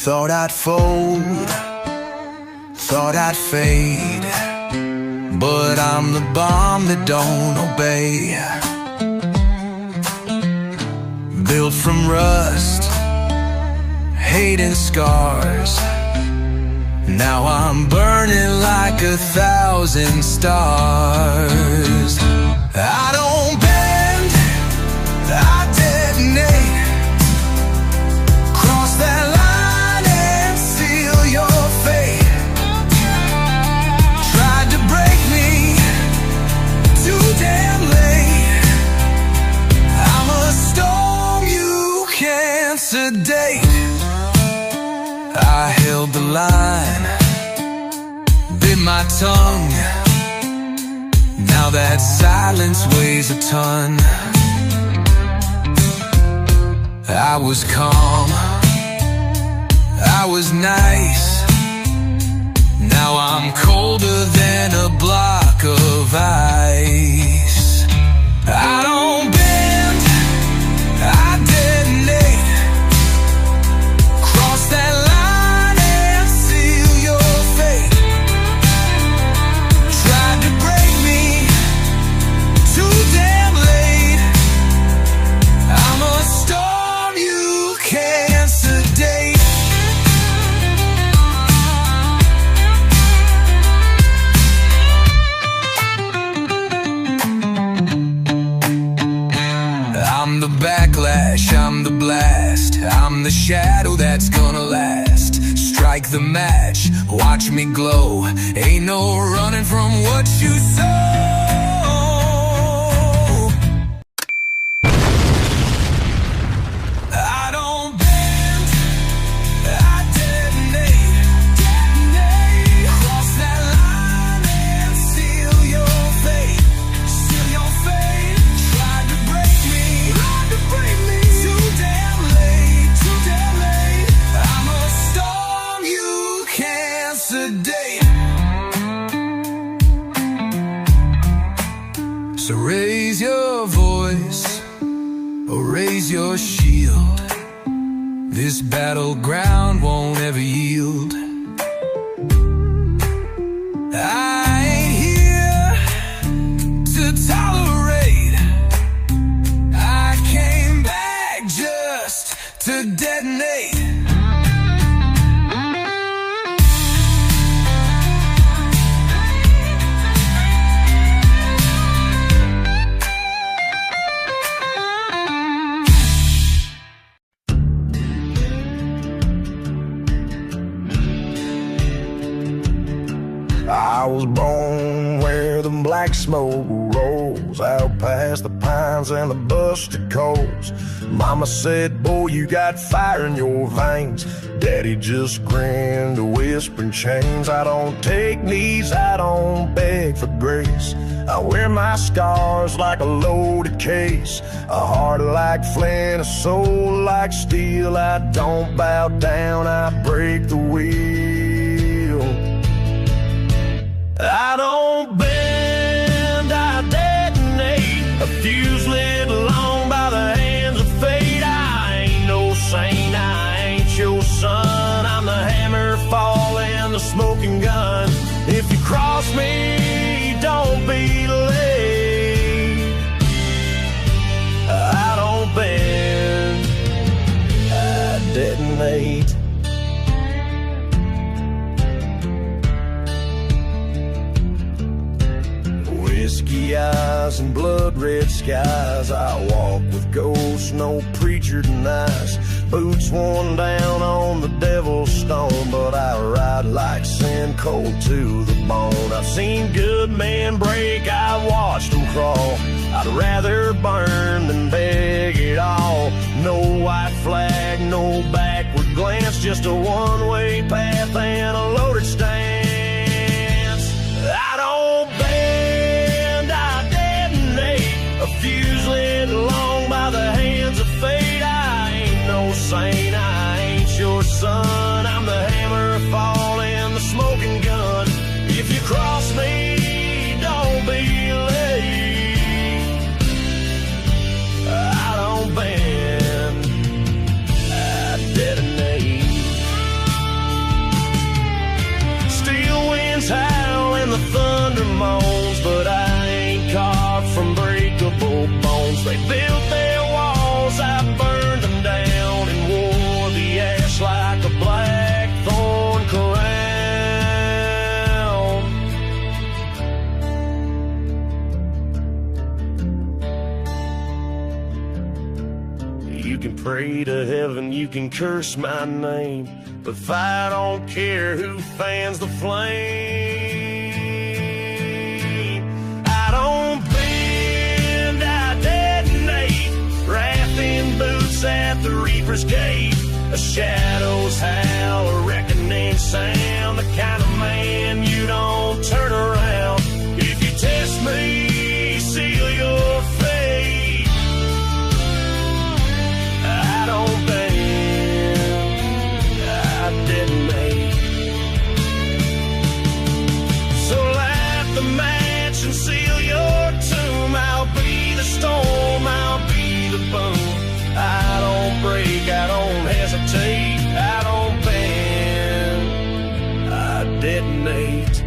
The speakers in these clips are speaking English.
Thought I'd fold, thought I'd fade, but I'm the bomb that don't obey. Built from rust, hate and scars. Now I'm burning like 1,000 stars. I don't bend, I detonate. Cross that line and seal your fate. Tried to break me, too damn late. I'm a storm you can't sedate. I held the line, bit my tongue. Now that silence weighs a ton. I was calm, I was nice. Now I'm colder than a block of ice. I don't bend, I detonate. Cross that line and seal your fate. Tried to break me, too damn late. I'm a storm you can't sedate. I'm the backlash, I'm the blast. I'm the shadow that's gonna last. Strike the match, watch me glow. Ain't no running from what you sow. I don't bend, I detonate. Cross that line and seal your fate. Seal your fate. Tried to break me, too damn late, too damn late. I'm a storm you can't sedate. So raise your voice, or raise your shield. This battleground won't ever yield. I ain't here to tolerate. I came back just to detonate. I was born where the black smoke rolls out past the pines and the busted coals. Mama said, boy, you got fire in your veins. Daddy just grinned, whispering chains. I don't take knees, I don't beg for grace. I wear my scars like a loaded case. A heart like flint, a soul like steel. I don't bow down, I break the wheel. I don't bend, I detonate. A fuse lit long by the hands of fate. I ain't no saint, I ain't your son. I'm the hammer falling, the smoking gun. If you cross me, don't be late. I don't bend, I detonate. Whiskey eyes and blood red skies. I walk with ghosts, no preacher denies. Boots worn down on the devil's stone, but I ride like sin, cold to the bone. I've seen good men break, I've watched them crawl. I'd rather burn than beg it all. No white flag, no backward glance, just a one-way path and a loaded stance. I don't bend, I detonate. A fuse lit long by the hands of fate. I ain't no saint, I ain't your son. I'm the hammer falling, the smoking gun. If you cross me, don't be late. I don't bend, I detonate. can pray to heaven, you can curse my name, but if I don't care who fans the flame, I don't bend, I detonate, wrapping boots at the Reaper's gate. A shadow's howl, a reckoning sound, the kind of man you don't turn around. If you test me, seal your fate. I don't bend, I detonate. So light the match and seal your tomb. I'll be the storm, I'll be the boom. I don't break, I don't hesitate, I don't bend, I detonate.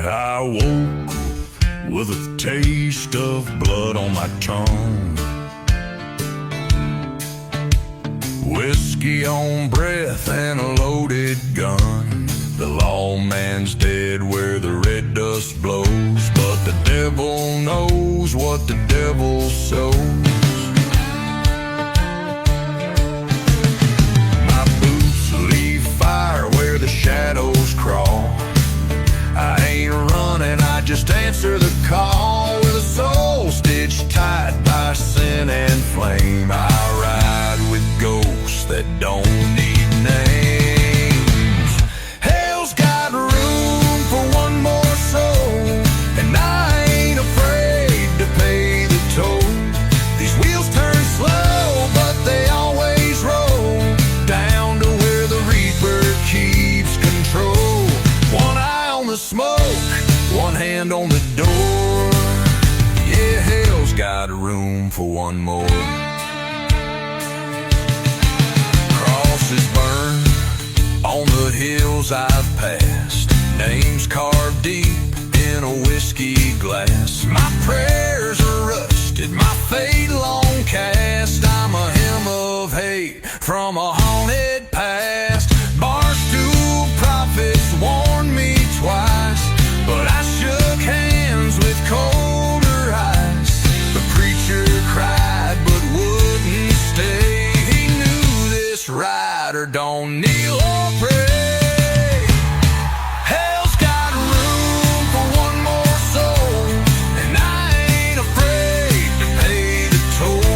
I woke with a taste of blood on my tongue, whiskey on breath and a loaded gun. The lawman's dead where the red dust blows, but the devil knows what the devil sows. My boots leave fire where the shadows crawl. I ain't running, I just answer the call. With a soul stitched tight by sin and flame, I ride with ghosts that don't need names. Hell's got room for one more soul, and I ain't afraid to pay the toll. These wheels turn slow, but they always roll down to where the Reaper keeps control. One eye on the smoke, one hand on the door. Yeah, hell's got room for one more. Crosses burn on the hills I've passed, names carved deep in a whiskey glass. My prayers are rusted, my fate long cast. I'm a hymn of hate from a haunted past. Barstool prophets warned me twice, but I shook hands with colder ice. The preacher cried but wouldn't stay. He knew this rider don't kneel or pray. Hell's got room for one more soul, and I ain't afraid to pay the toll.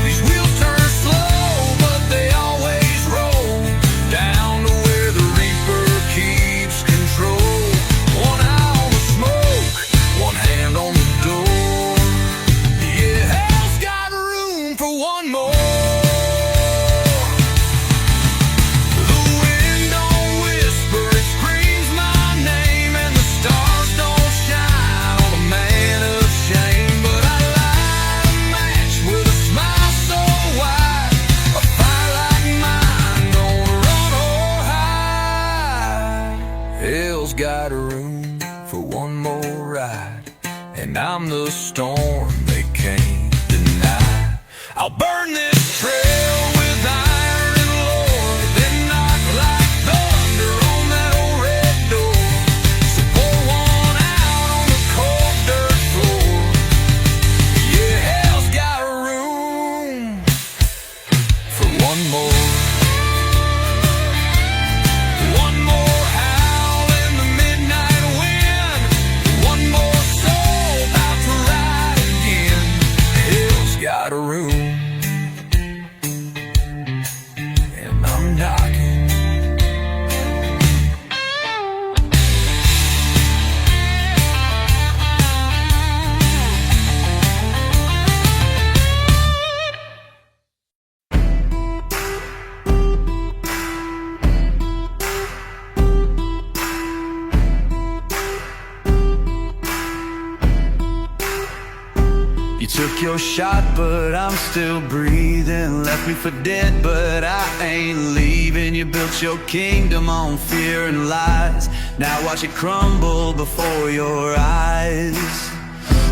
These wheels turn slow, but they always roll down to where the Reaper keeps control. One eye on the smoke, one hand on the door. Yeah, hell's got room for one more. The wind don't whisper, it screams my name, and the stars don't shine on a man of shame. But I light a match with a smile so wide, a fire like mine don't run or hide. Hell's got room for one more ride, and I'm the storm they can't deny. I'll burn this trail with iron and lore, then knock like thunder on that old red door. So pour one out on the cold dirt floor. Yeah, hell's got room for one more. One more howl in the midnight wind, one more soul about to ride again. Hell's got room, and I'm knocking. arrow shot, but I'm still breathing. Left me for dead, but I ain't leaving. You built your kingdom on fear and lies. Now watch it crumble before your eyes.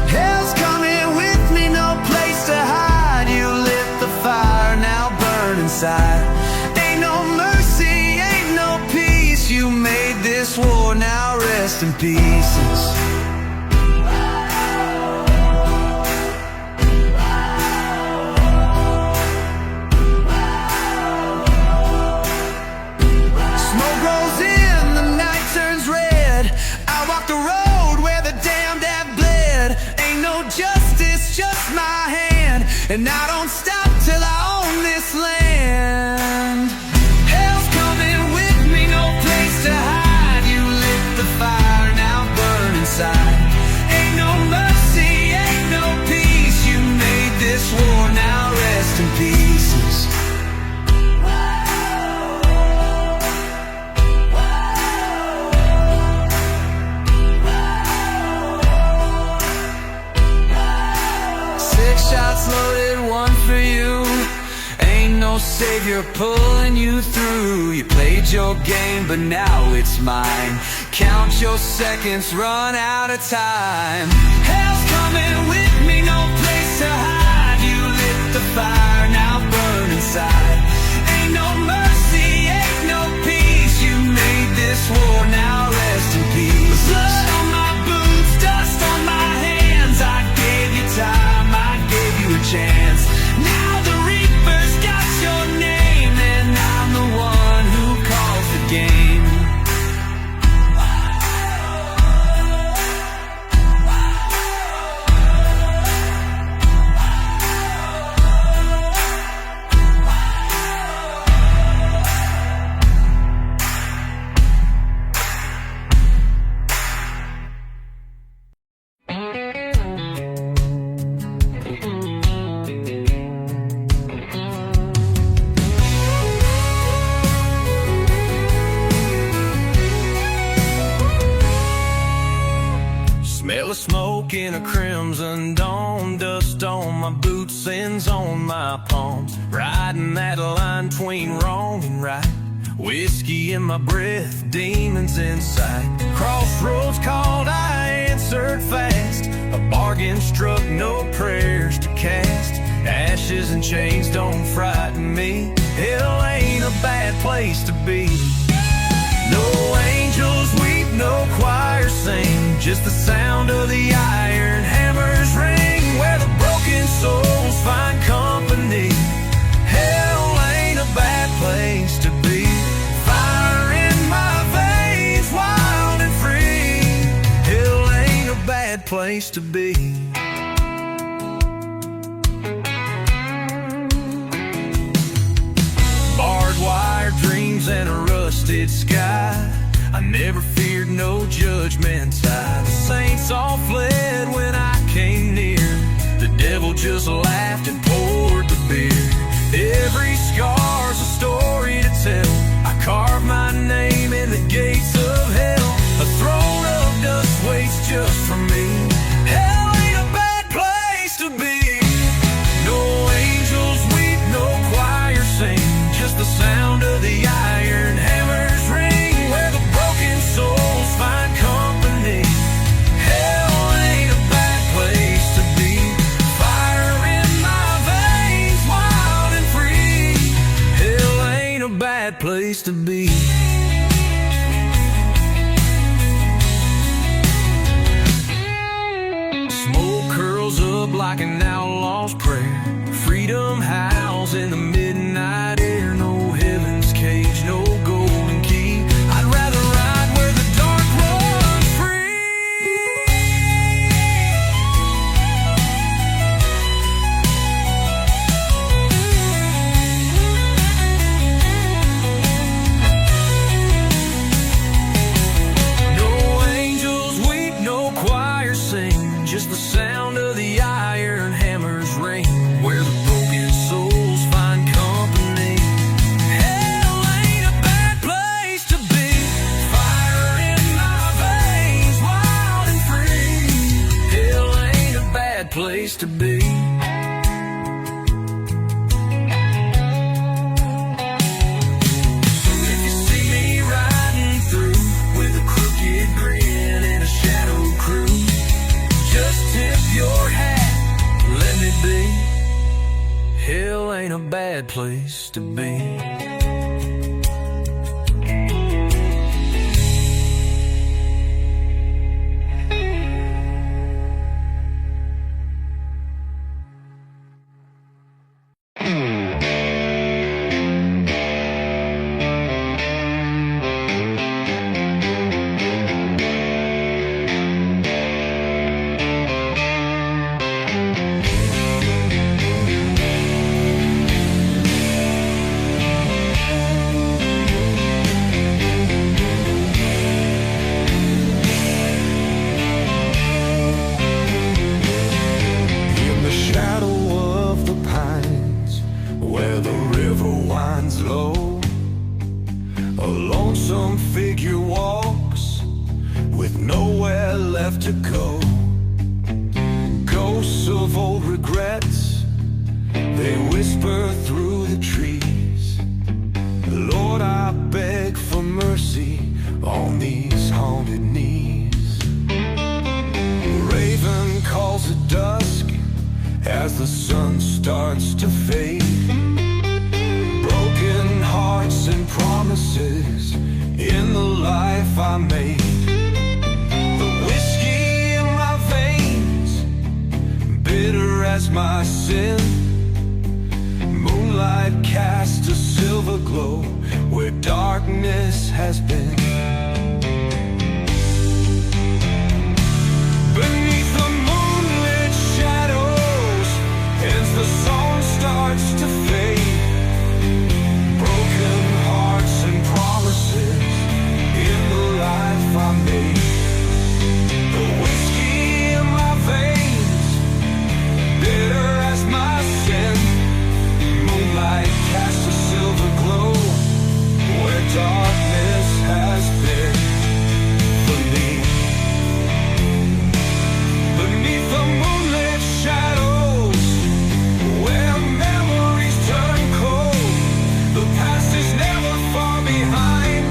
Hell's coming with me, no place to hide. You lit the fire, now burn inside. Ain't no mercy, ain't no peace. You made this war, now rest in pieces. Smoke rolls in, the night turns red. I walk the road where the damned have bled. Ain't no justice, just my hand, and I don't stop till I own this land. Hell's coming with me, no place to hide. You lit the fire, now burn inside. Ain't no mercy, ain't no peace. You made this war, now rest in pieces. Shots loaded, one for you. Ain't no savior pulling you through. You played your game, but now it's mine. Count your seconds, run out of time. Hell's coming with me, no place to hide. You lit the fire, now burn inside. Ain't no mercy, ain't no peace. You made this war, now rest in peace. Blood on my boots, dust on my hands. I gave you time, I gave you a chance. Now the Reaper's got your name, and I'm the one who calls the game. Smell of smoke in a crimson dawn. Dust on my boots, sins on my palms. Riding that line between wrong and right. Whiskey in my breath, demons in sight. Crossroads called, I answered fast. A bargain struck, no prayers to cast. Ashes and chains don't frighten me. Hell ain't a bad place to be. No angels weep, no choir sing. Just the sound of the iron hammers ring. Where the broken souls find company. Hell ain't a bad place to be. Fire in my veins, wild and free. Hell ain't a bad place to be. Barbed wire dreams and a rusted sky. I never feared no judgment tide. The saints all fled when I came near. The devil just laughed and poured the beer. Every scar's a story to tell. I carved my name in the gates of hell. A throne of dust waits just for me. Hell ain't a bad place to be. No angels weep, no choir sing. Just the sound of the iron hammers ring. Where the broken souls find company. Hell ain't a bad place to be. Fire in my veins, wild and free. Hell ain't a bad place to be. Smoke curls up like an outlaw's prayer. Freedom howls in the midnight air. No heaven's cage, no golden key. I'd rather ride where the dark runs free. No angels weep, no choir sing. Just the sound of the iron hammers ring. Where the broken souls find company. to be. To go. Ghosts of old regrets, they whisper through the trees. Lord, I beg for mercy on these haunted knees. Raven calls at dusk as the sun starts to fade. Broken hearts and promises in the life I made. Bitter as my sin, moonlight casts a silver glow where darkness has been. Beneath the moonlit shadows, as the song starts to fade, broken hearts and promises in the life I made. The whiskey in my veins, bitter as my sin, moonlight casts a silver glow where darkness has been for me. Beneath the moonlit shadows, where memories turn cold, the past is never far behind,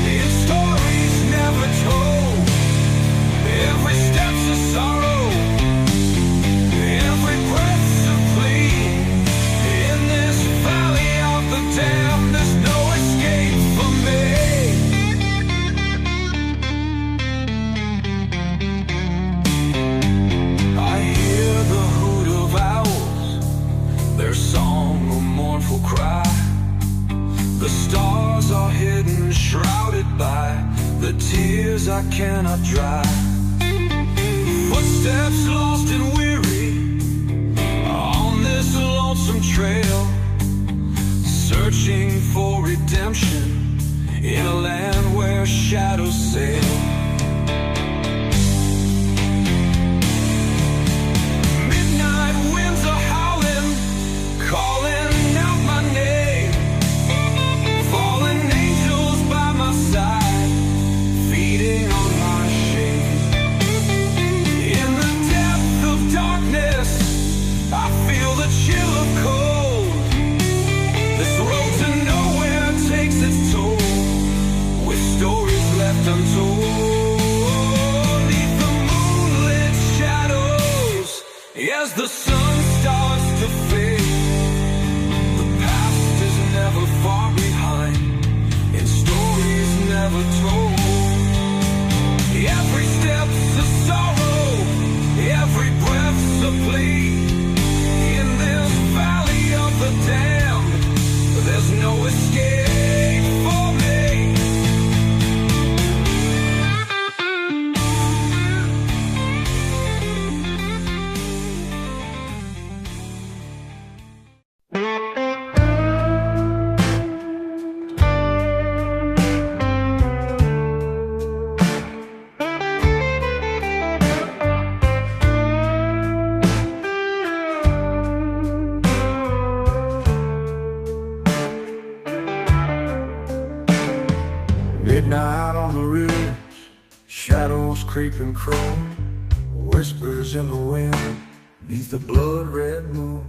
its stories never told. Every step's a sorrow, damn, there's no escape for me. I hear the hoot of owls, their song a mournful cry. The stars are hidden, shrouded by the tears I cannot dry. Footsteps lost and weary on this lonesome trail, searching for redemption in a land where shadows sail. Midnight winds are howling, calling out my name. Fallen angels by my side, feeding on my shame. In the depth of darkness, I feel the chill of cold. This road to nowhere takes its toll, with stories left untold. Neath the moonlit shadows, as the sun starts to fade, the past is never far behind, in stories never told. Every step's a sorrow, every breath's a plea. In this valley of the damned, there's no escape for me. Midnight on the ridge, shadows creep and crawl, whispers in the wind, neath the blood-red moon.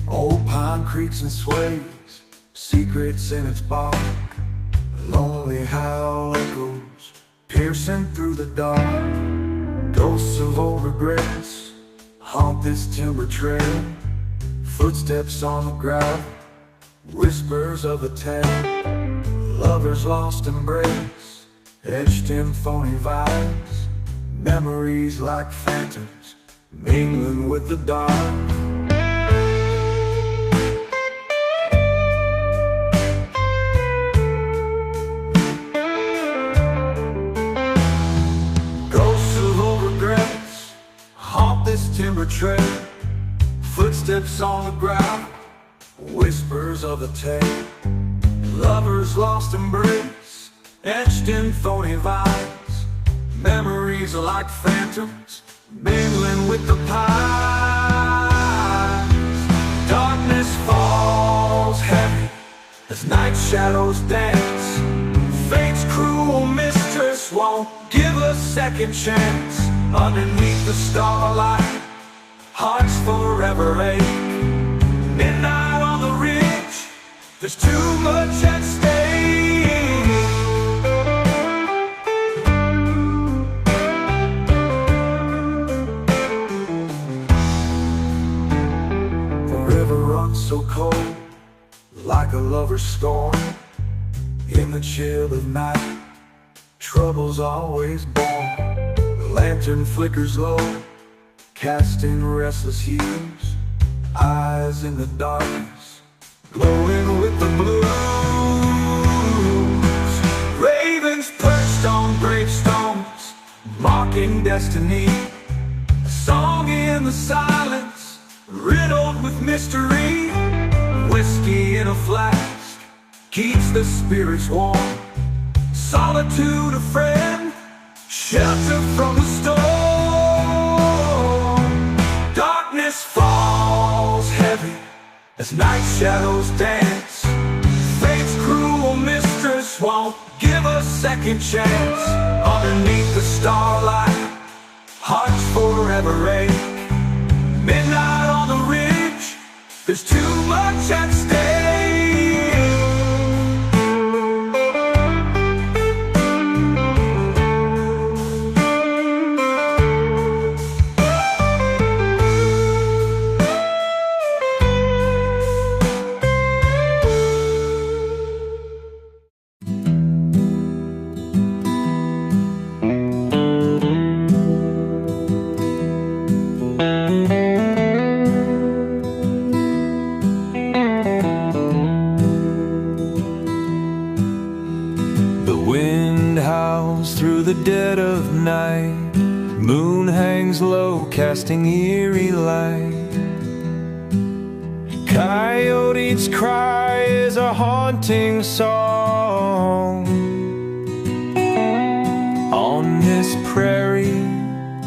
Old pine creaks and sways, secrets in its bark, a lonely howl echoes, piercing through the dark. Ghosts of old regrets haunt this timber trail, footsteps on the gravel, Whispers of a tale, lovers' lost embrace, etched in phony vibes, memories like phantoms, mingling with the dark. Ghosts of old regrets haunt this timber trail, footsteps on the ground, whispers of a tale, lovers' lost embrace, etched in phony vibes, memories are like phantoms, mingling with the pines. Darkness falls heavy as night shadows dance. Fate's cruel mistress won't give a second chance. Underneath the starlight, hearts forever ache. Midnight on the ridge, there's too much at stake. The river runs so cold, like a lover's storm. In the chill of night, trouble's always born. The lantern flickers low, casting restless hues. Eyes in the darkness, glowing with the blues. Ravens perched on gravestones, mocking destiny. A song in the silence, riddled with mystery. Whiskey in a flask keeps the spirits warm. Solitude a friend, shelter from the storm. Darkness falls heavy as night shadows dance. Fate's cruel mistress won't give a second chance. Underneath the starlight, hearts forever ache. Midnight on the ridge, there's too much at stake. Through the dead of night, moon hangs low, casting eerie light. Coyote's cry is a haunting song. On this prairie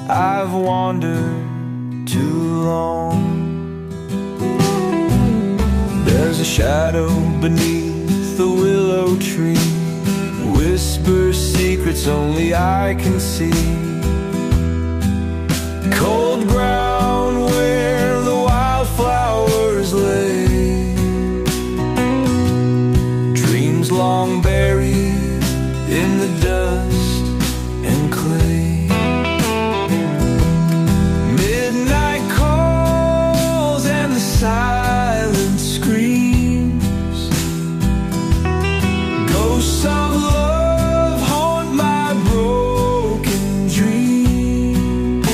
I've wandered too long. There's a shadow beneath the willow tree, whispers secrets only I can see. Cold ground where the wildflowers lay, dreams long buried in the dust and clay. Midnight calls and the silence screams. Ghosts of love haunt my broken dreams.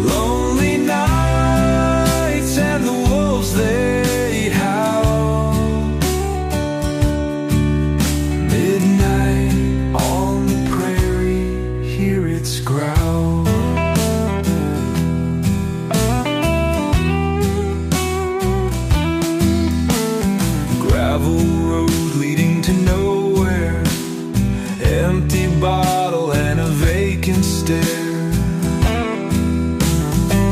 Lonely nights and the wolves they howl. Midnight on the prairie, hear its growl. Gravel road leading to nowhere, empty bottle and a vacant stare.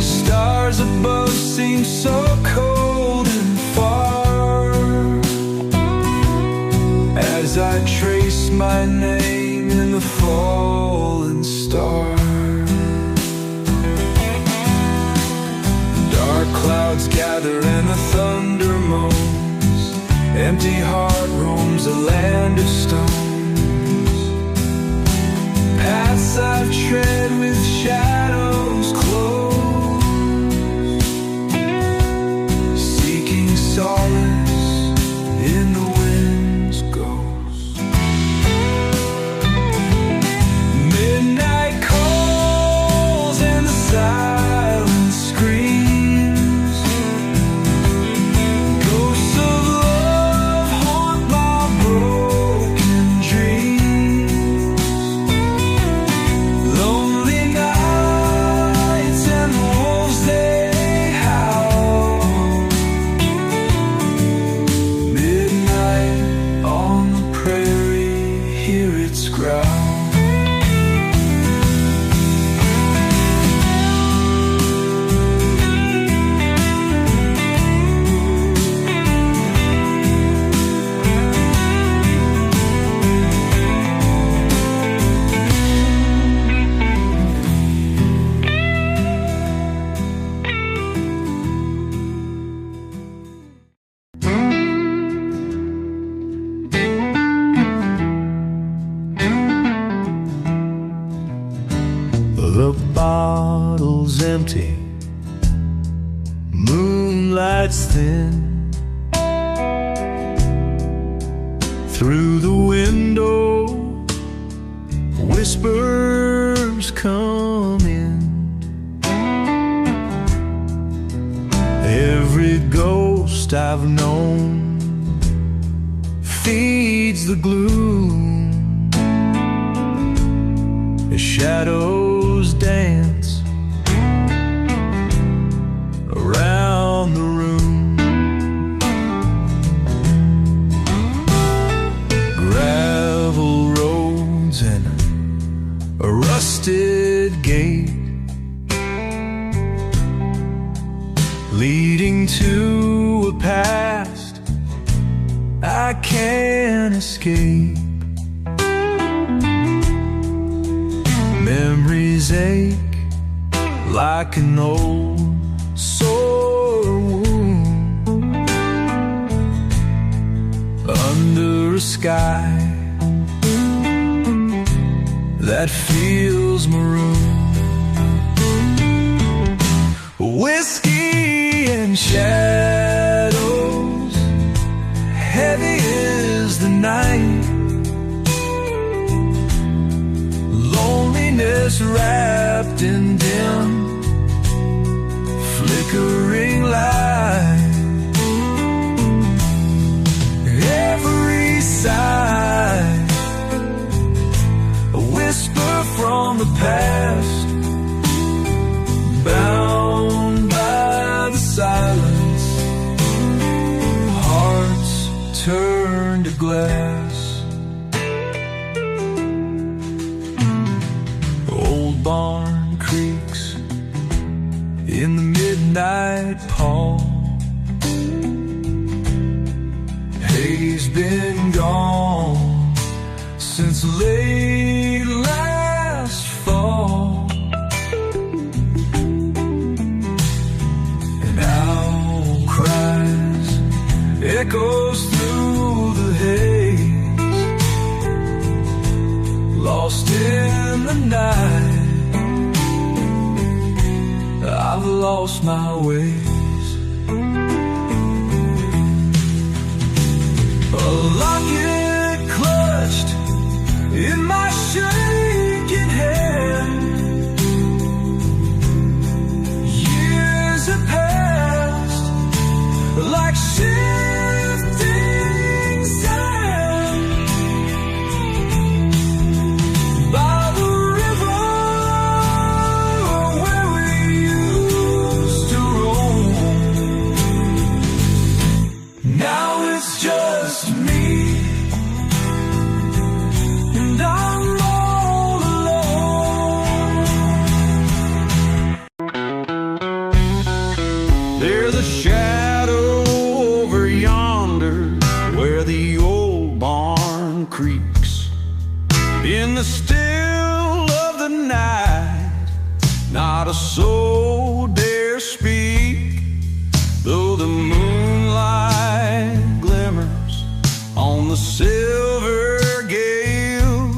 Stars above seem so cold and far, as I trace my name in the fallen star. Dark clouds gather and the thunder moans. Empty heart roams a land of stones. Paths I've tread with shadows close, seeking solace Through the window, whispers come in. Every ghost I've known feeds the gloom as shadows dance around the room. Gravel roads and a rusted gate leading to a past I can't escape. Memories ache like an old sore wound under a sky that feels maroon. Whiskey and shadows, heavy is the night. Loneliness wrapped in dim, flickering light. Every sigh, a whisper from the past, bound by the silence, hearts turn to glass. Old barn creaks in the midnight pall. Hay's been gone since late last fall. An owl cries, echoes through the haze, lost in the night. I've lost my ways. A locket clutched in my shaking hand. Years have passed like shifting sand. By the river where we used to roam, now it's just me, and I'm all alone. There's a shadow over yonder where the old barn creaks. In the still of the night, not a soul dare speak, though the moonlight glimmers on the silver gale.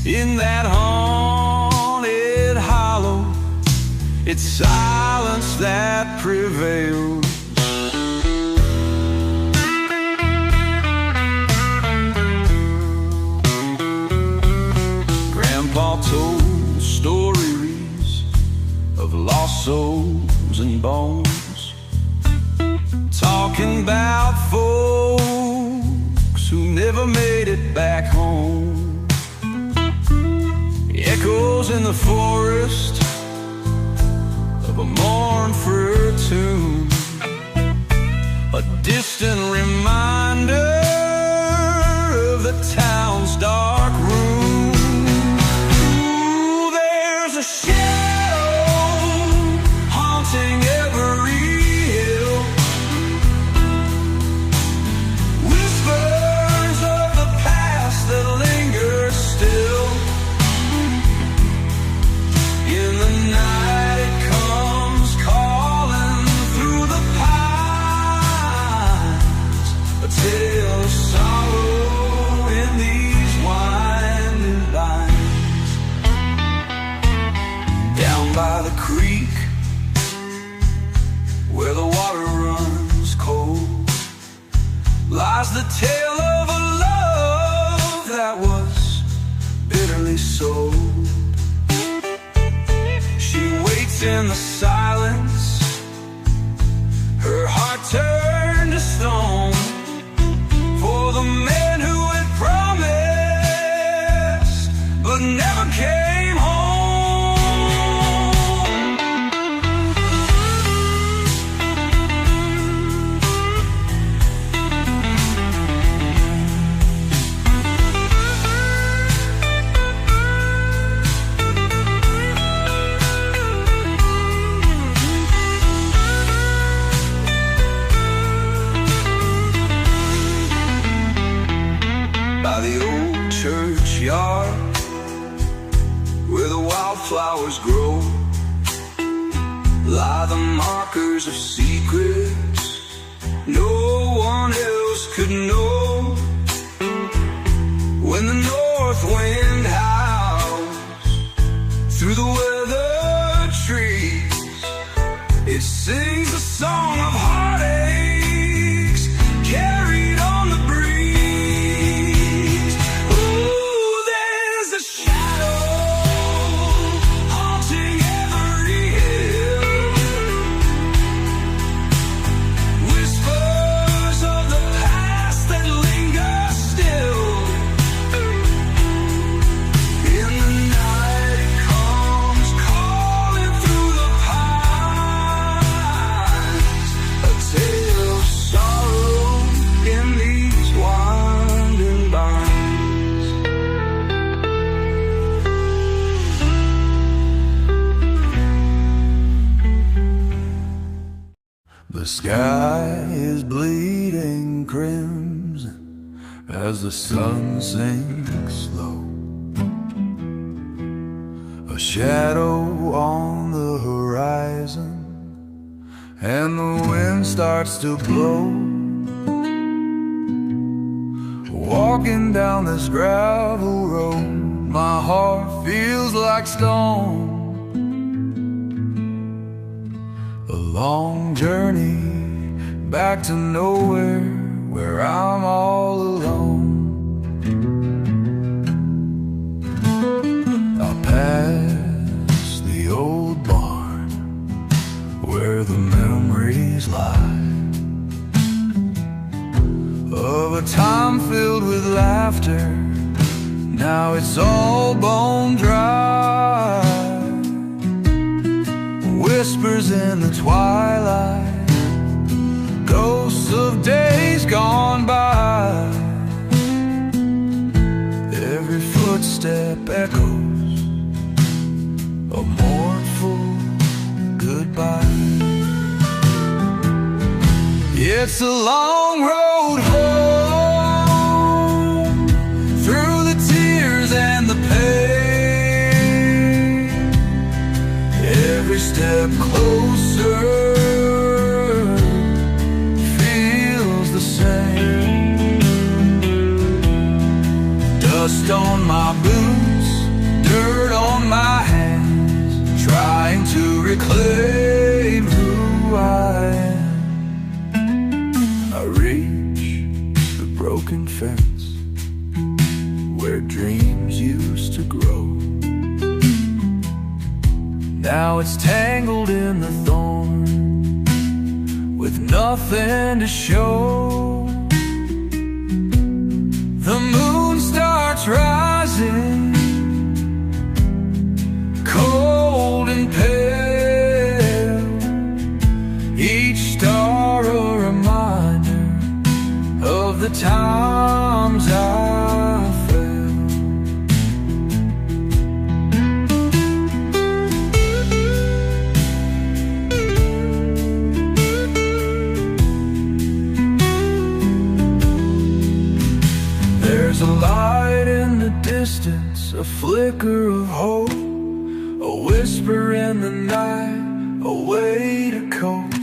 In that haunted hollow, it's silence that prevails. Grandpa told stories of lost souls and bones, talking about folks who never made it back home. Echoes in the forest of a mournful tune, a distant reminder of the town's dark room. Ooh, there's a shadow haunting every hill, whispers of the past that linger still. In the night it comes calling through the pines, a tale of sorrow in these winding lines. Down by the creek where the water runs cold lies the tale of a love that was bitterly sold. She waits in the silence, her heart turned to stone, for the man who had promised but never came home. By the old churchyard where the wildflowers grow lie the markers of secrets no one else could know. When the north wind howls through the weathered trees, it sings a song of heartaches carried on the breeze. Ooh, there's a shadow haunting every hill, whispers of the past that linger still. In the night it comes calling through the pines, a tale of sorrow in these winding binds. The sky is bleeding crimson as the sun sinks low. A shadow on the horizon, and the wind starts to blow. Walking down this gravel road, my heart feels like stone. A long journey back to nowhere, where I'm all alone. I'll pass the old barn where the memories lie of a time filled with laughter. Now it's all bone dry. Whispers in the twilight, ghosts of days gone by. Every footstep echoes a mournful goodbye. It's a long road home, through the tears and the pain. Every step closer feels the same. Dust on my boots, dirt on my hands, trying to reclaim who I am. I reach the broken fence where dreams used to grow. Now it's tangled in the thorn with nothing to show. The moon starts rising, cold and pale, each star a reminder of the times I failed. There's a light in the distance, a flicker of hope, a whisper in the night, a way to cope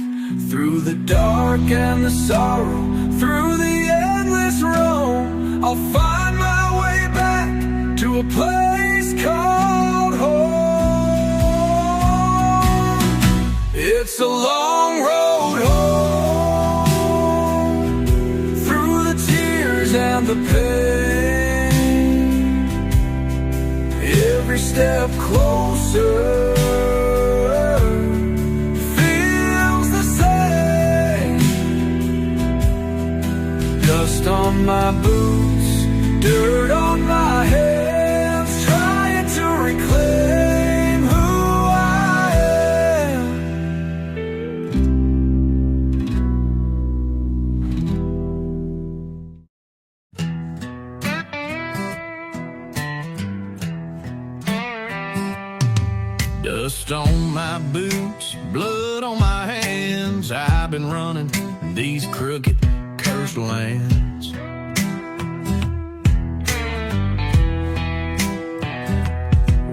through the dark and the sorrow, through the endless roam. I'll find my way back to a place called home. It's a long road home, through the tears and the pain. every step closer feels the same. Dust on my boots, dirt on my hands, trying to reclaim who I am. Dust on my boots, blood on my hands. I've been running these crooked, cursed lands.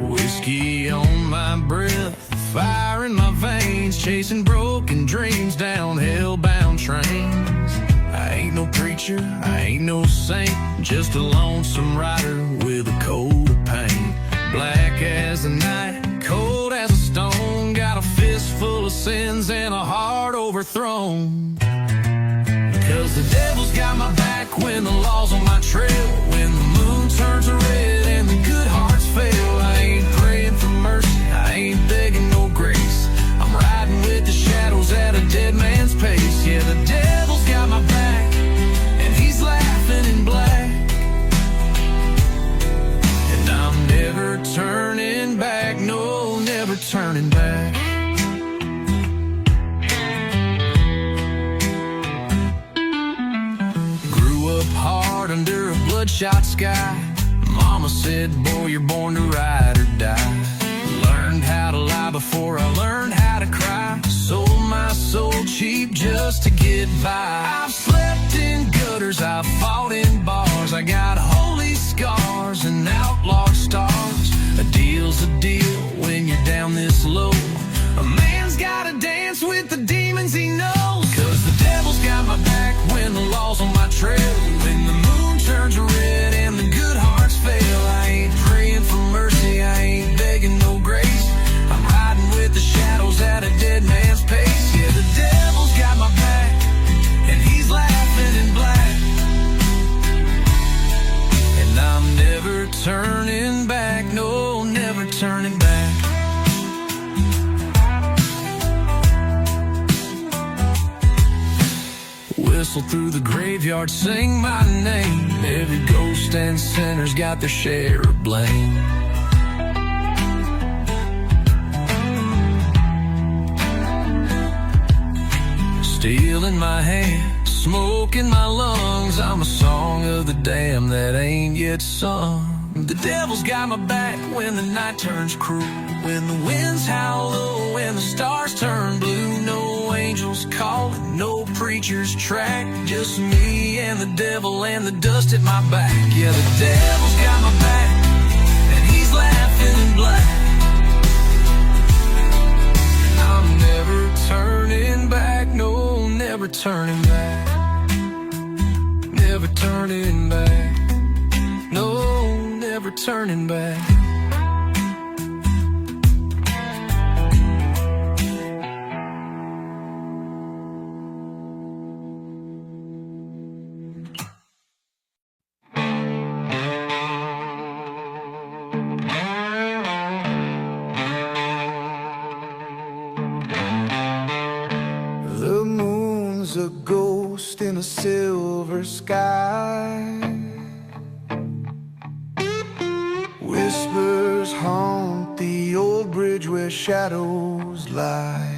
Whiskey on my breath, fire in my veins, chasing broken dreams down hell-bound trains. I ain't no preacher, I ain't no saint, just a lonesome rider with a coat of paint. Black as the night, cold as a stone, got a fist full of sins and a heart overthrown. Cause the devil's got my back when the law's on my trail, when the moon turns red and the good hearts fail. I ain't praying for mercy, I ain't begging no grace, I'm riding with the shadows at a dead man's pace. Yeah, the devil's got my back and he's laughing in black, and I'm never turning back, no, never turning back. Grew up hard under a bloodshot sky. Mama said, boy, you're born to ride or die. Learned how to lie before I learned how to cry. Sold my soul cheap just to get by. I've slept in gutters, I've fought in bars, I got holy scars and outlawed stars. A deal's a deal when you're down this low. A man's gotta dance with the demons he knows. Cause the devil's got my back when the law's on my trail, when the moon turns red and the good hearts fail. I ain't praying for mercy, I ain't begging no grace, I'm riding with the shadows at a dead man's pace. Yeah, the devil's got my back and he's laughing in black, and I'm never turning back, no, never turning back. Whistle through the graveyard, sing my name. Every ghost and sinner's got their share of blame. Steel in my hand, smoke in my lungs, I'm a song of the damned that ain't yet sung. The devil's got my back when the night turns cruel, when the winds howl low and the stars turn blue. No angels calling, no preacher's track, just me and the devil and the dust at my back. Yeah, the devil's got my back and he's laughing in black. I'm never turning back, no, never turning back. Never turning back, no, never turning back. The moon's a ghost in a silver sky. Whispers haunt the old bridge where shadows lie.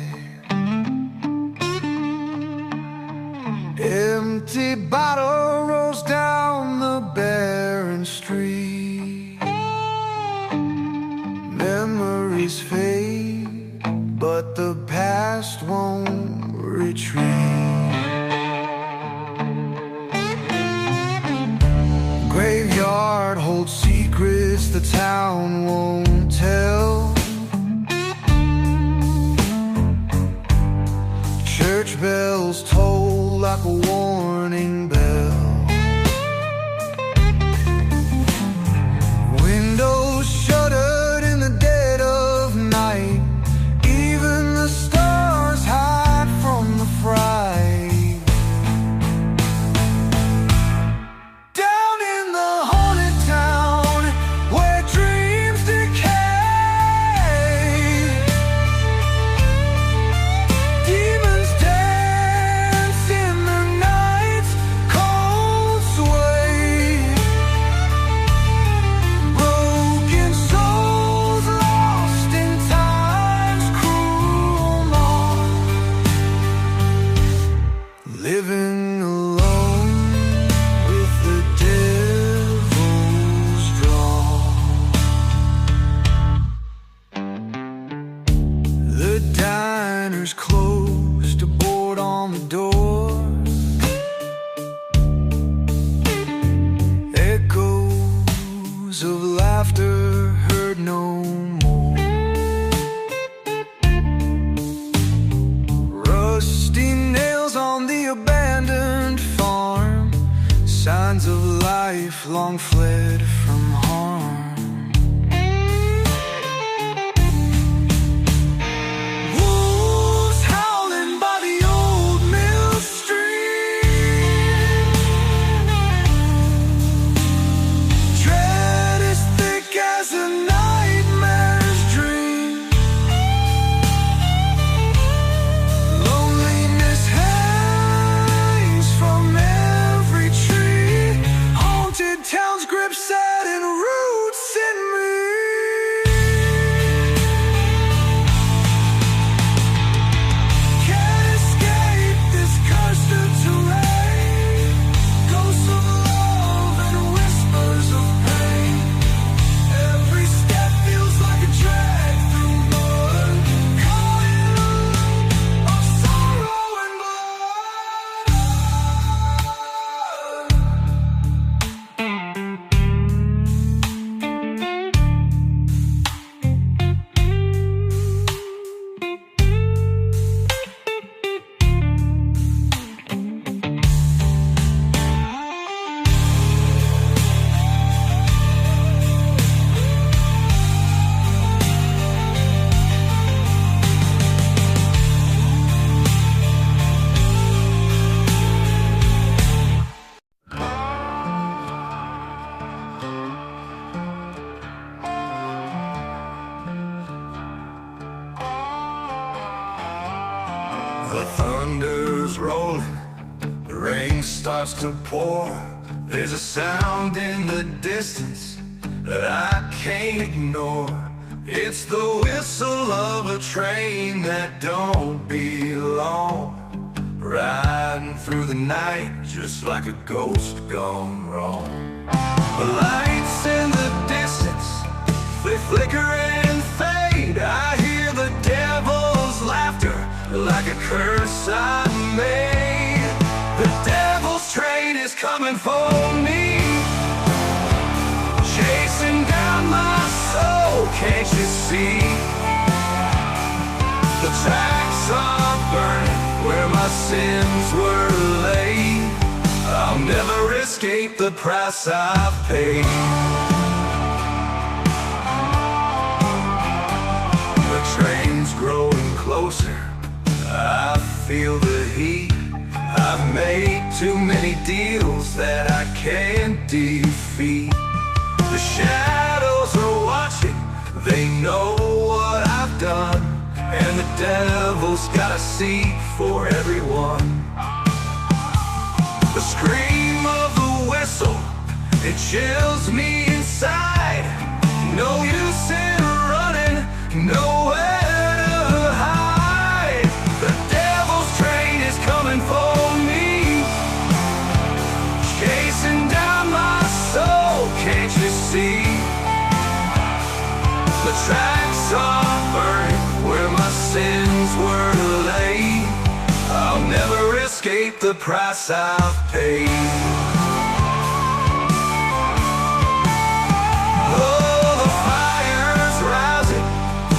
Empty bottle rolls down the barren street. Memories fade, but the past won't retreat. Graveyard holds secrets the town won't tell. Church bells toll like a warning bell. Windows shuttered in the dead of night. Even the stars hide from the fright. Down in the haunted town where dreams decay. signs of life long fled from harm. Wolves howling by the old mill stream. Dread is thick as a nightmare's dream. Loneliness hangs from every tree. Haunted towns grip sad and roots in me. Can't escape this cursed terrain. Ghosts of love and whispers of pain. Every step feels like a drag through mud. Caught in a loop of sorrow and The thunder's rolling, the rain starts to pour. There's a sound in the distance that I can't ignore. It's the whistle of a train that don't belong, riding through the night just like a ghost gone wrong. The lights in the distance, they flicker and fade. I hear the devil's laughter like a curse I made. The devil's train is coming for me, chasing down my soul, can't you see? The tracks are burning where my sins were laid. I'll never escape the price I've paid. The train's growing closer, I feel the heat. I've made too many deals that I can't defeat. The shadows are watching, they know what I've done, and the devil's got a seat for everyone. The scream of the whistle, it chills me inside. No use in running, nowhere to hide. The devil's train is coming for me, chasing down my soul, can't you see? The tracks are burning where my sins were laid. I'll never escape the price I've paid. Oh, the fire's rising,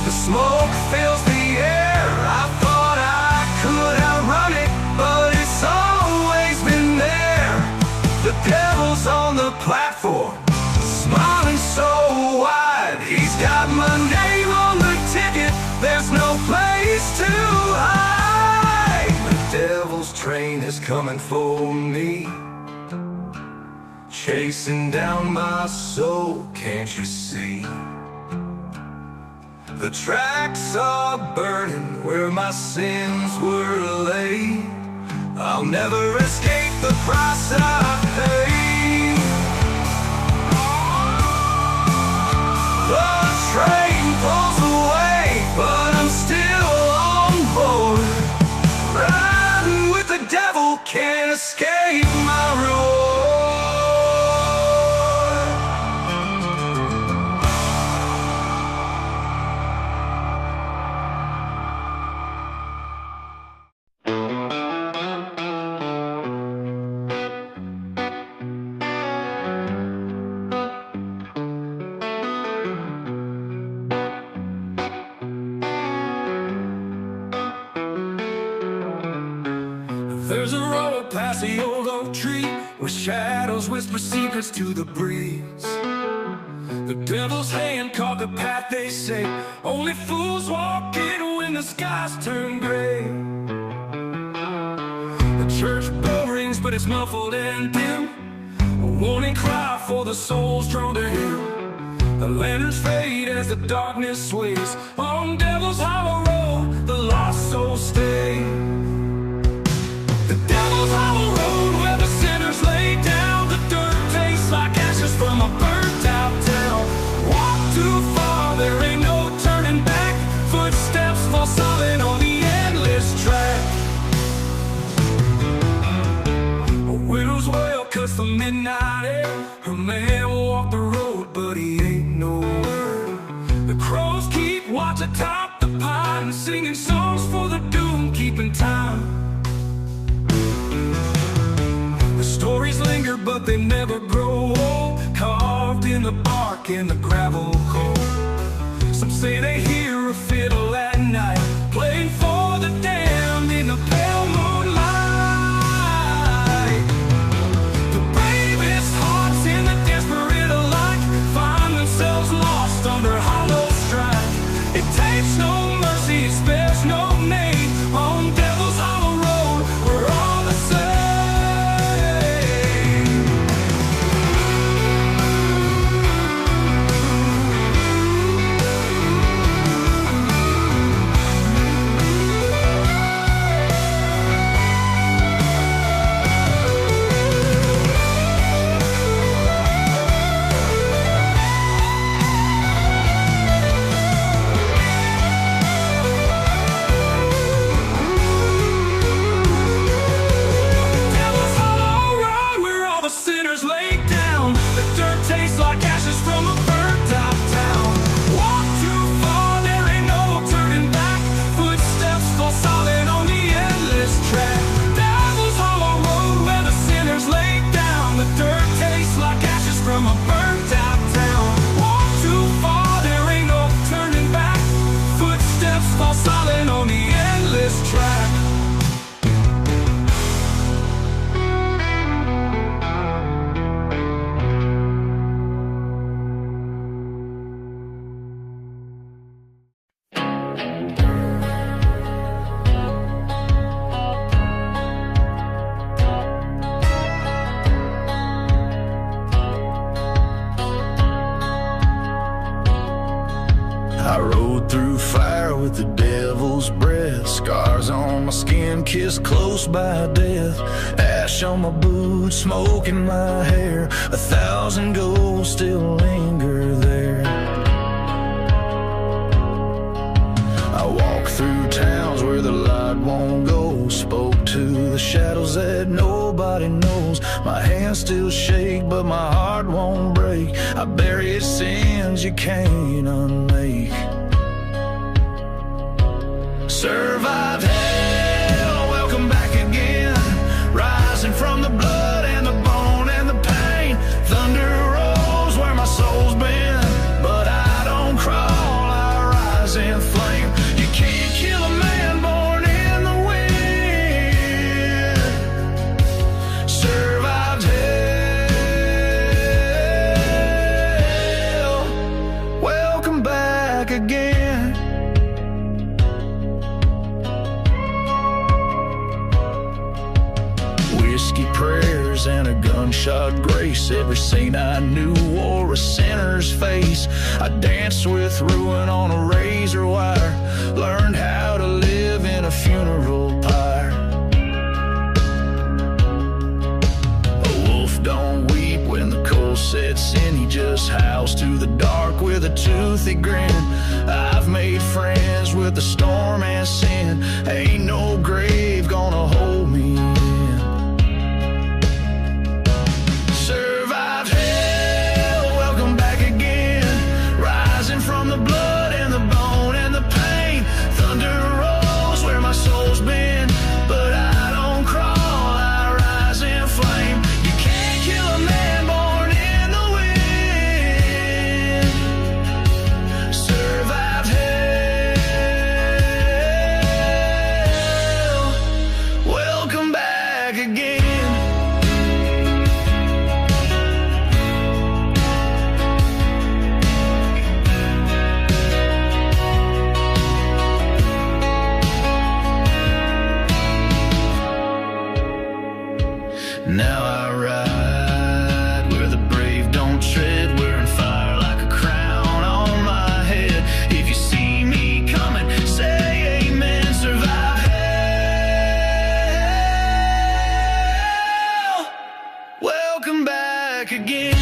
the smoke fills the air. I thought I could outrun it, but it's always been there. The devil's on the platform, smiling so wide. He's got my name on the ticket, there's no place to hide. The devil's train is coming for me, chasing down my soul, can't you see? The tracks are burning where my sins were laid. I'll never escape the price I paid. The train pulls away, but I'm still on board. Riding with the devil, can't escape my roar. There's a road past the old oak tree where shadows whisper secrets to the breeze. The devil's hand caught the path, they say. Only fools walk in when the skies turn gray. The church bell rings, but it's muffled and dim, a warning cry for the souls drawn to him. The lanterns fade as the darkness sways. On Devil's Hollow Road, the lost souls stay. The Devil's Hollow Road, where the sinners lay down. The dirt tastes like ashes from a burnt out town. Walk too far, there ain't no turning back. Footsteps fall silent on the endless track. A widow's wail cuts the midnight air. Her man walked the road, but he ain't nowhere. The crows keep watch atop the pine, singing songs for the doom, keeping time. The stories linger, but they never grow old, carved in the bark and the gravel cold. Some say they hear a fiddle at night, playing for the damned in the pale moonlight. The bravest hearts in the desperate alike find themselves lost under hollow strike. It takes no mercy, it spares no name. On Devil's Hollow Road, we're all the same. Devil's Hollow Road, where all the sinners lay down. The dirt tastes like ashes from a burnt out town. Walk too far, there ain't no turning back. Footsteps fall silent on the endless track. Devil's Hollow Road, where the sinners lay down. The dirt tastes like ashes from a burnt out town. Walk too far, there ain't no turning back. Footsteps fall silent on the endless track. I rode through fire with the devil's breath, scars on my skin, kissed close by death, ash on my boots, smoke in my hair, 1,000 ghosts still linger there. I walk through towns where the light won't go, spoke to the shadows that nobody knows. My hands still shake, but my heart won't break. I bury sins you can't unmake. Survived hell, welcome back again. Rising from the blood and the bone and the pain. Thunder rolls where my soul's been, but I don't crawl, I rise in flame. You can't kill a man born in the wind. Survived hell, welcome back again. Whiskey prayers and a gunshot grace. Every saint I knew wore a sinner's face. I danced with ruin on a razor wire, learned how to live in a funeral pyre. A wolf don't weep when the cold sets in, he just howls to the dark with a toothy grin. I've made friends with the storm and sin, ain't no grave gonna hold me in. Survived hell, welcome back again. Rising from the blood and the bone and the pain. Thunder rolls where my soul's been, but I don't crawl, I rise in flame. You can't kill a man born in the wind. Survived hell, well ride where the brave don't tread, wearing fire like a crown on my head. If you see me coming, say amen. Survive hell. Welcome back again.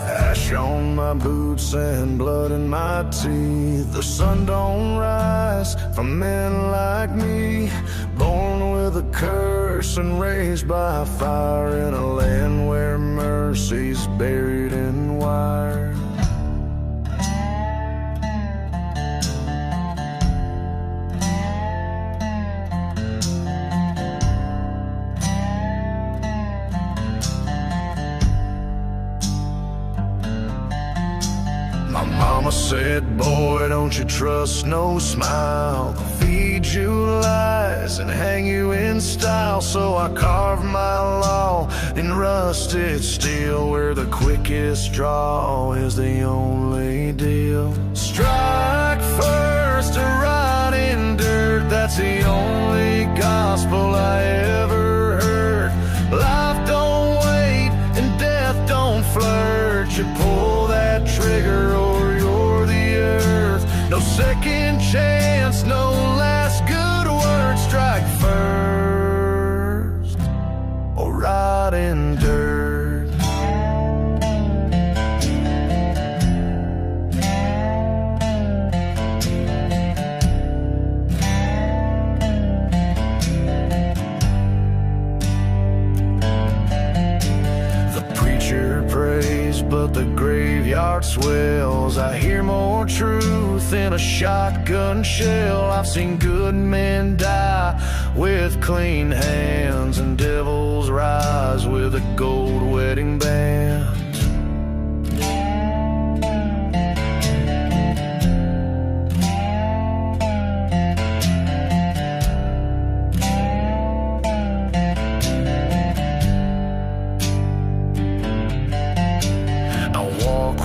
Ash on my boots and blood in my teeth. The sun don't rise for men like me, born with a curse and raised by fire in a land where mercy's buried in wire. My mama said, boy, don't you trust no smile. They'll feed you lies and hang you in style. So I carved my law in rusted steel, where the quickest draw is the only deal. Strike first or rot in dirt, that's the only gospel I ever heard. Life don't wait and death don't flirt. You pull that trigger or you're the earth. No second chance, no last good word. Strike first or rot in dirt. But the graveyard swells. I hear more truth in a shotgun shell. I've seen good men die with clean hands, and devils rise with a gold wedding band.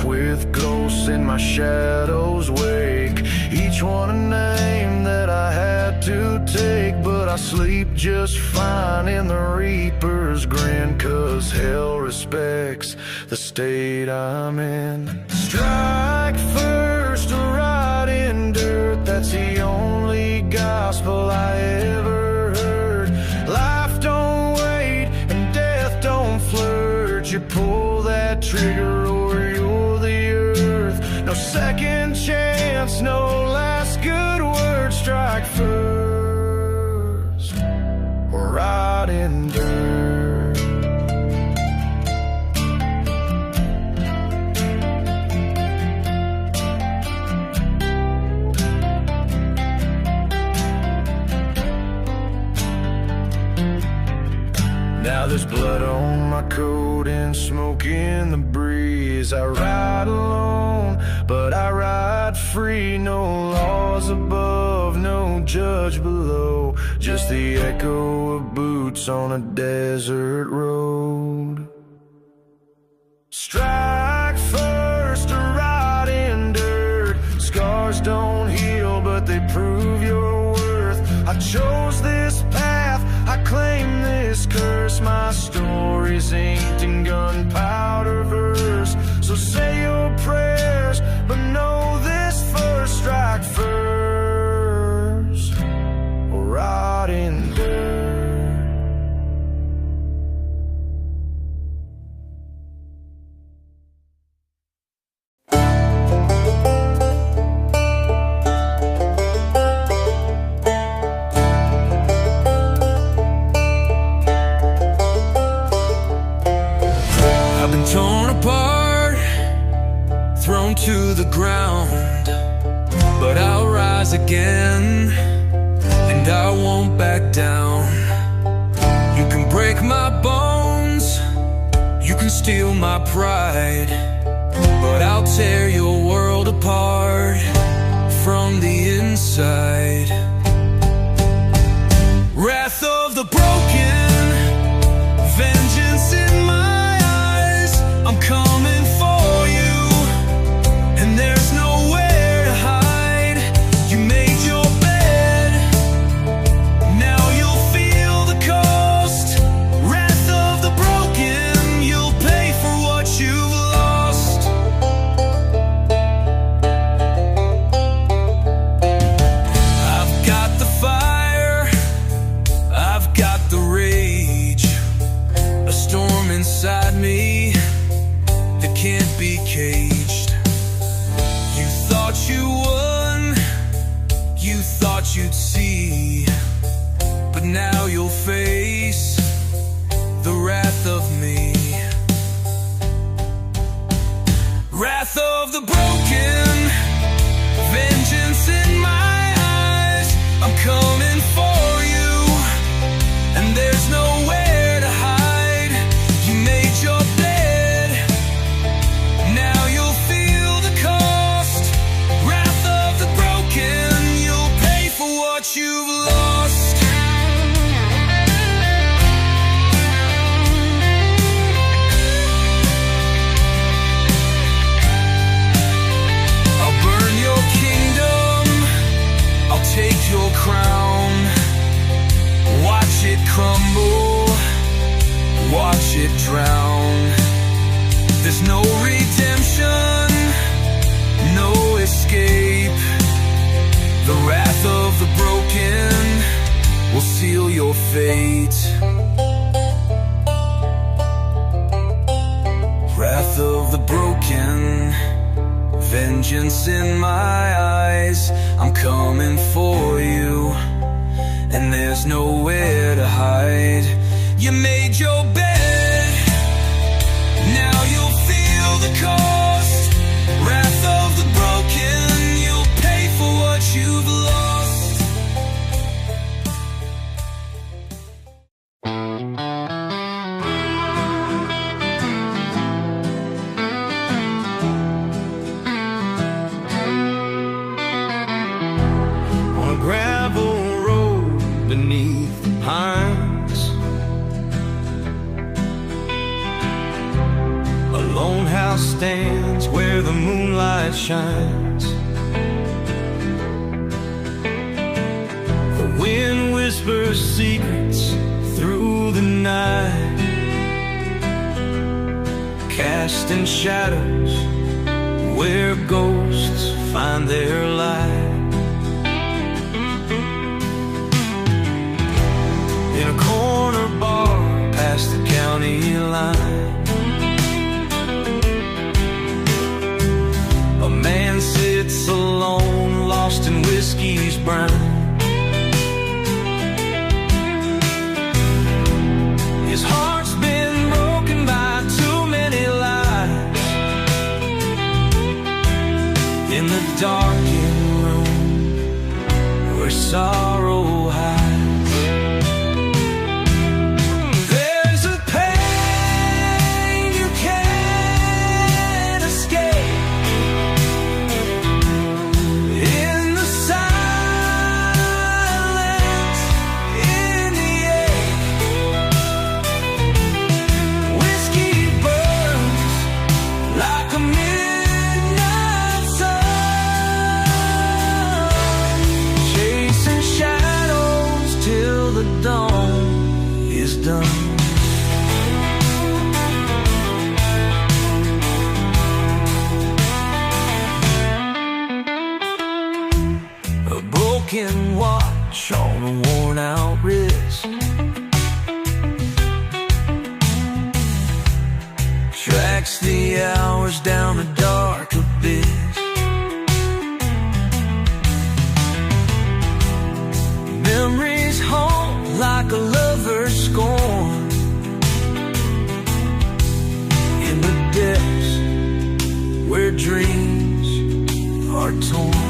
With ghosts in my shadow's wake, each one a name that I had to take. But I sleep just fine in the reaper's grin, 'cause hell respects the state I'm in. Strike first or rot in dirt, that's the only gospel I ever heard. Life don't wait and death don't flirt. You pull that trigger or you're the earth. No second chance, no last good word. Strike first or rot in dirt. Now there's blood on my coat and smoke in the breeze. I ride alone, but I ride free. No laws above, no judge below, just the echo of boots on a desert road. Strike first or rot in dirt. Scars don't heal, but they prove your worth. I chose this path, I claim this curse. My story's inked in gunpowder verse. So say your prayers, but know this first. Strike first or rot in dirt. Torn apart rise again, and I won't back down. You can break my bones, you can steal my pride, but I'll tear your world apart from the inside. Wrath of the broken, vengeance in my eyes. I'm coming for you, and there's nowhere to hide. You made your bed, now you'll feel the cost. Wrath of the broken, you'll pay for what you've lost. I've got the fire, I've got the rage, a storm inside me that can't be caged. You thought you won, you thought you'd see, but now you'll face the wrath of me. Wrath of the broken, vengeance in my eyes. I'm coming for you, and there's nowhere to hide. You made your bed, now you'll feel the cost. Wrath of the broken, you'll pay for what you've lost. I'll burn your kingdom, I'll take your crown. Watch it crumble, watch it drown. There's no redemption, no escape. The wrath of the broken will seal your fate. Wrath of the broken, vengeance in my eyes. I'm coming for you, and there's nowhere to hide. You made your bed, now you'll feel the cost. Wrath of the broken, you'll pay for what you've lost. On a gravel road beneath the pines, a lone house stands where the moonlight shines. The wind whispers secrets through the night, casting shadows where ghosts find their light. In a corner bar past the county line, a man sits alone, lost in whiskey's brine. His heart's been broken by too many lies. In the darkened room where sorrow hides, there's a pain you can't escape. In the silence, in the air, whiskey burns like a midnight sun, chasing shadows till the dawn is done. A broken watch on a worn out wrist, tracks the hours down a dark abyss. Memories haunt like a lover's scorn in the depths where dreams are torn.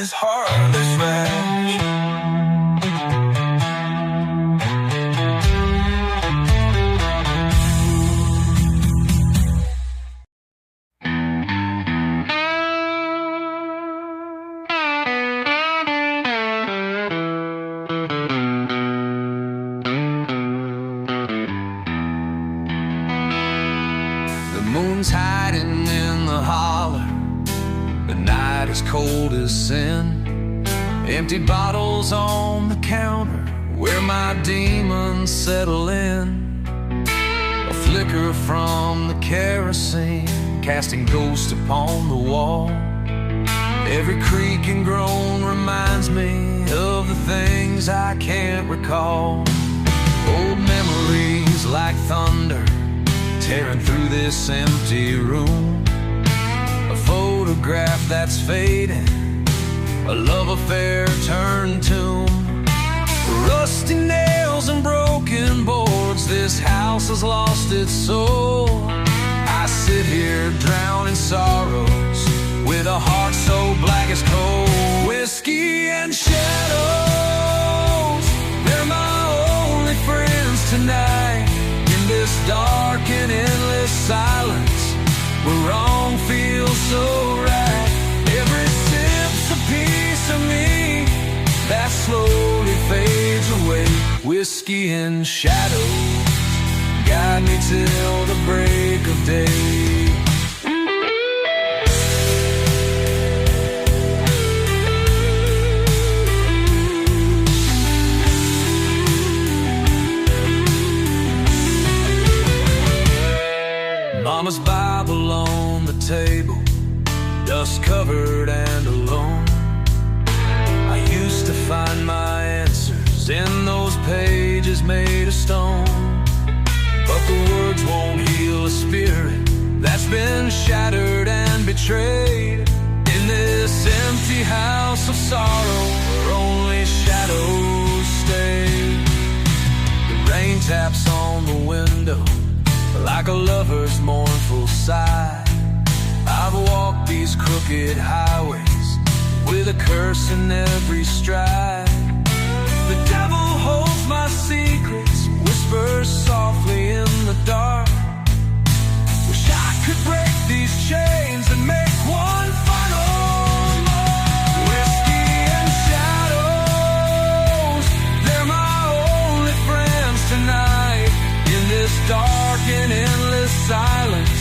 his heartless rage. The moon's hiding in the holler. The night is cold as sin. Empty bottles on the counter where my demons settle in. A flicker from the kerosene casting ghosts upon the wall. Every creak and groan reminds me of the things I can't recall. Old memories like thunder tearing through this empty room. A photograph that's fading, a love affair turned tomb. Rusty nails and broken boards, this house has lost its soul. I sit here drowned in sorrows with a heart so black as coal. Whiskey and shadows, they're my only friends tonight. In this dark and endless silence where wrong feels so right. Every sip's a piece of me that slowly fades away. Whiskey and shadows guide me till the break of day. Mama's Bible on the table, dust covered and alone. I used to find my answers in those pages made of stone. But the words won't heal a spirit that's been shattered and betrayed. In this empty house of sorrow where only shadows stay. The rain taps on the window like a lover's mournful sigh. I've walked these crooked highways with a curse in every stride. The devil holds my secrets, whispers softly in the dark. Wish I could break these chains and make one final mark. Whiskey and shadows, they're my only friends tonight. In this dark and endless silence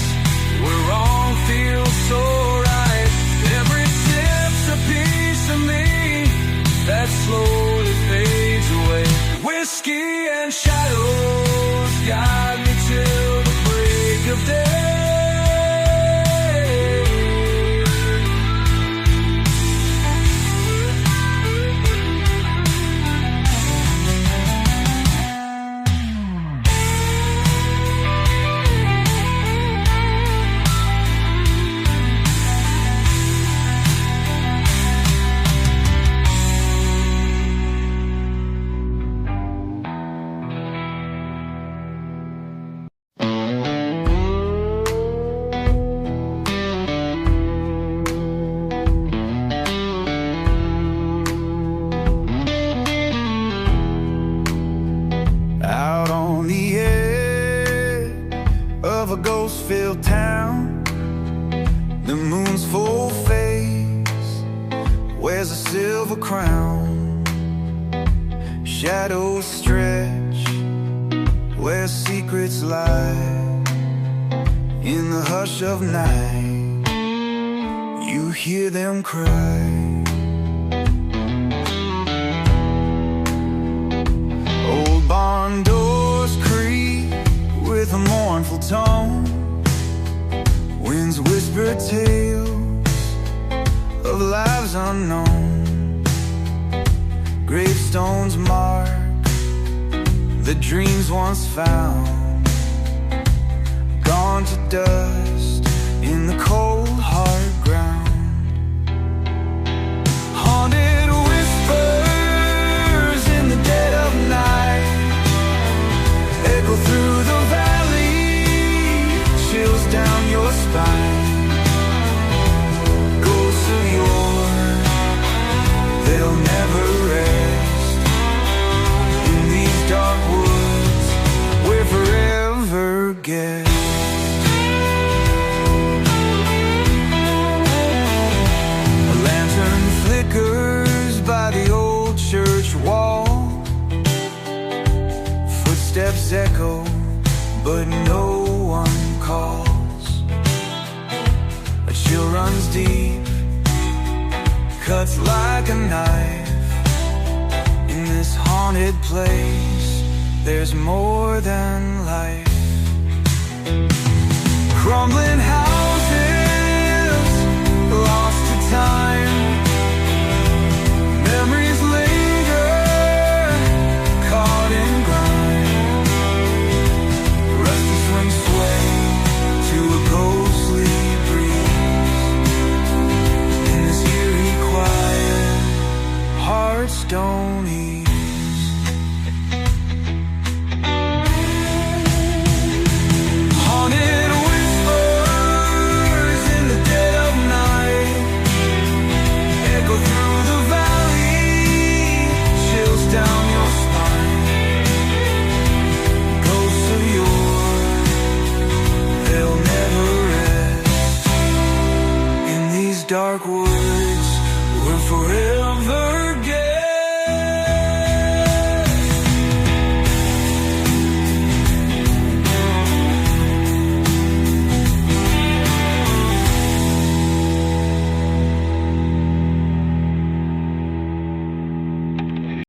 where wrong feels so right. Every sip's a piece of me that slowly fades away. Whiskey and shadows guide me till the break of day. Out on the edge of a ghost-filled town, the moon's full face wears a silver crown. Shadows stretch where secrets lie. In the hush of night, you hear them cry. Old barn doors creak with a mournful tone. Winds whisper tales of lives unknown. Gravestones mark the dreams once found, gone to dust in the cold hard ground. Haunted whispers in the dead of night echo through the valley, chills down your spine. Ghosts of yore voices echo, but no one calls. A chill runs deep, cuts like a knife. In this haunted place, there's more than life. Crumbling houses, lost to time. Memories linger, caught in grime. Rusty swing sway to a ghostly breeze. In this eerie quiet, hearts don't ease. Haunted whispers in the dead of night echo through the valley, chills down your spine. Ghosts of yore, they'll never rest in these dark woods.